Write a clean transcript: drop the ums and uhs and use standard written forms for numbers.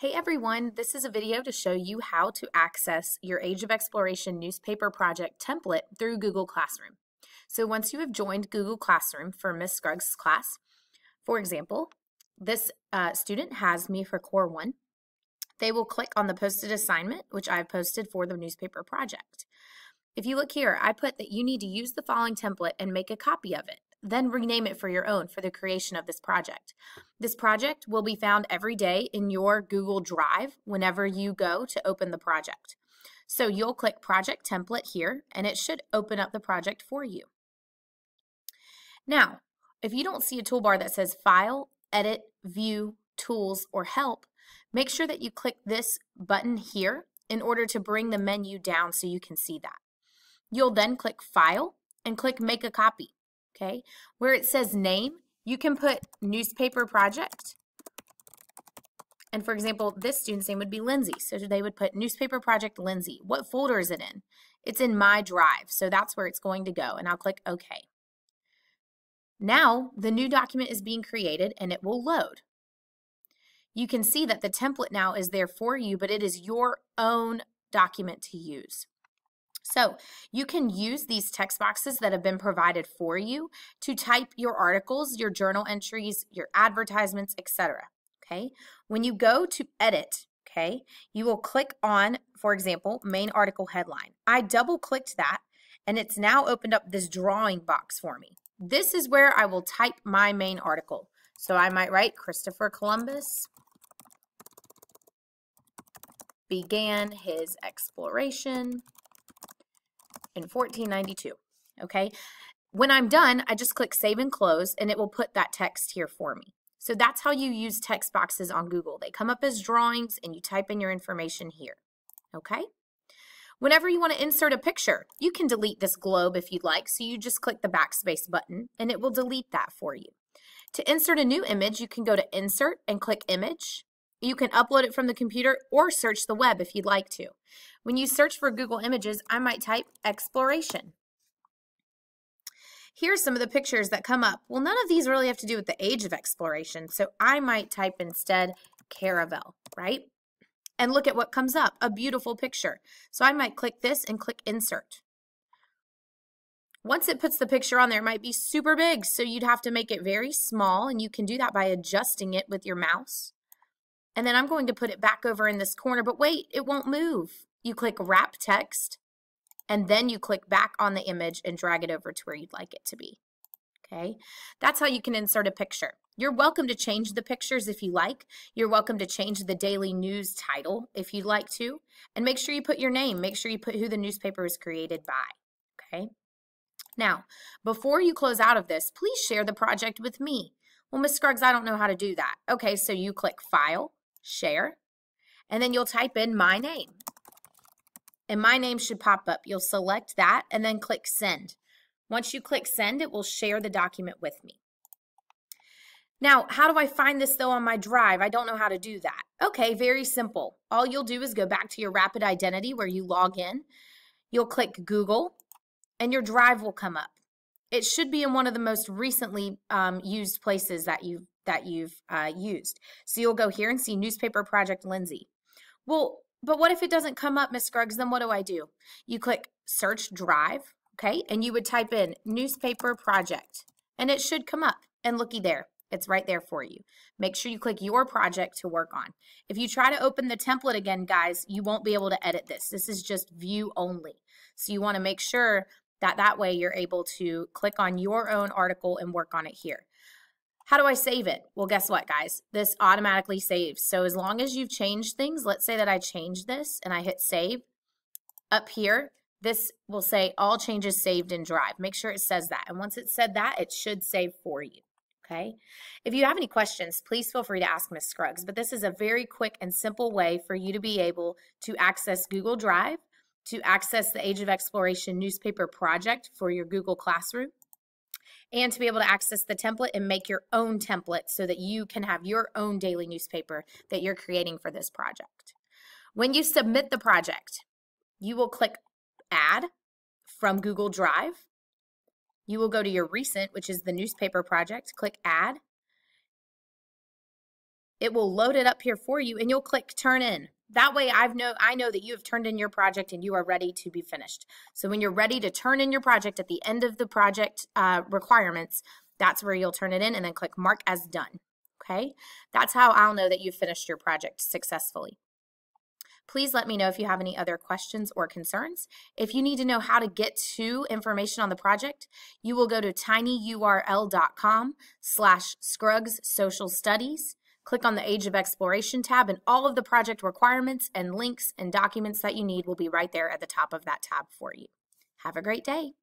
Hey everyone, this is a video to show you how to access your Age of Exploration newspaper project template through Google Classroom. So once you have joined Google Classroom for Ms. Scruggs' class, for example, this student has me for Core 1. They will click on the posted assignment, which I've posted for the newspaper project. If you look here, I put that you need to use the following template and make a copy of it, then rename it for your own for the creation of this project. This project will be found every day in your Google Drive whenever you go to open the project. So you'll click Project Template here, and it should open up the project for you. Now, if you don't see a toolbar that says File, Edit, View, Tools, or Help, make sure that you click this button here in order to bring the menu down so you can see that. You'll then click File and click Make a Copy. Okay, where it says Name, you can put Newspaper Project. And for example, this student's name would be Lindsay. So they would put Newspaper Project Lindsay. What folder is it in? It's in My Drive. So that's where it's going to go. And I'll click OK. Now the new document is being created and it will load. You can see that the template now is there for you, but it is your own document to use. So you can use these text boxes that have been provided for you to type your articles, your journal entries, your advertisements, etc. Okay. When you go to edit, okay, you will click on, for example, main article headline. I double clicked that and it's now opened up this drawing box for me. This is where I will type my main article. So I might write Christopher Columbus began his exploration in 1492, okay? When I'm done, I just click Save and Close, and it will put that text here for me. So that's how you use text boxes on Google. They come up as drawings, and you type in your information here, okay? Whenever you want to insert a picture, you can delete this globe if you'd like, so you just click the backspace button, and it will delete that for you. To insert a new image, you can go to Insert and click Image. You can upload it from the computer or search the web if you'd like to. When you search for Google Images, I might type exploration. Here's some of the pictures that come up. Well, none of these really have to do with the age of exploration, so I might type instead caravel, right? And look at what comes up, a beautiful picture. So I might click this and click Insert. Once it puts the picture on there, it might be super big, so you'd have to make it very small, and you can do that by adjusting it with your mouse. And then I'm going to put it back over in this corner, but wait, it won't move. You click Wrap Text, and then you click back on the image and drag it over to where you'd like it to be. Okay, that's how you can insert a picture. You're welcome to change the pictures if you like. You're welcome to change the daily news title if you'd like to. And make sure you put your name. Make sure you put who the newspaper is created by. Okay. Now, before you close out of this, please share the project with me. Well, Ms. Scruggs, I don't know how to do that. Okay, so you click File, Share, and then you'll type in my name. And my name should pop up. You'll select that and then click Send. Once you click Send, it will share the document with me. Now, how do I find this though on my drive? I don't know how to do that. Okay, very simple. All you'll do is go back to your Rapid Identity where you log in. You'll click Google and your drive will come up. It should be in one of the most recently used places that you've used. So you'll go here and see Newspaper Project Lindsay. Well, but what if it doesn't come up, Ms. Scruggs? Then what do I do? You click Search Drive, okay, and you would type in Newspaper Project, and it should come up. And looky there, it's right there for you. Make sure you click your project to work on. If you try to open the template again, guys, you won't be able to edit this. This is just view only. So you want to make sure that way you're able to click on your own article and work on it here. How do I save it? Well, guess what, guys? This automatically saves. So as long as you've changed things, let's say that I changed this and I hit save. Up here, this will say all changes saved in Drive. Make sure it says that. And once it said that, it should save for you. Okay? If you have any questions, please feel free to ask Ms. Scruggs. But this is a very quick and simple way for you to be able to access Google Drive, to access the Age of Exploration newspaper project for your Google Classroom, and to be able to access the template and make your own template so that you can have your own daily newspaper that you're creating for this project. When you submit the project, you will click Add from Google Drive. You will go to your recent, which is the newspaper project, click Add. it will load it up here for you and you'll click turn in. That way I know that you have turned in your project and you are ready to be finished. So when you're ready to turn in your project at the end of the project requirements, that's where you'll turn it in and then click mark as done. Okay, that's how I'll know that you've finished your project successfully. Please let me know if you have any other questions or concerns. If you need to know how to get to information on the project, you will go to tinyurl.com/Scruggs Social Studies. Click on the Age of Exploration tab, and all of the project requirements and links and documents that you need will be right there at the top of that tab for you. Have a great day.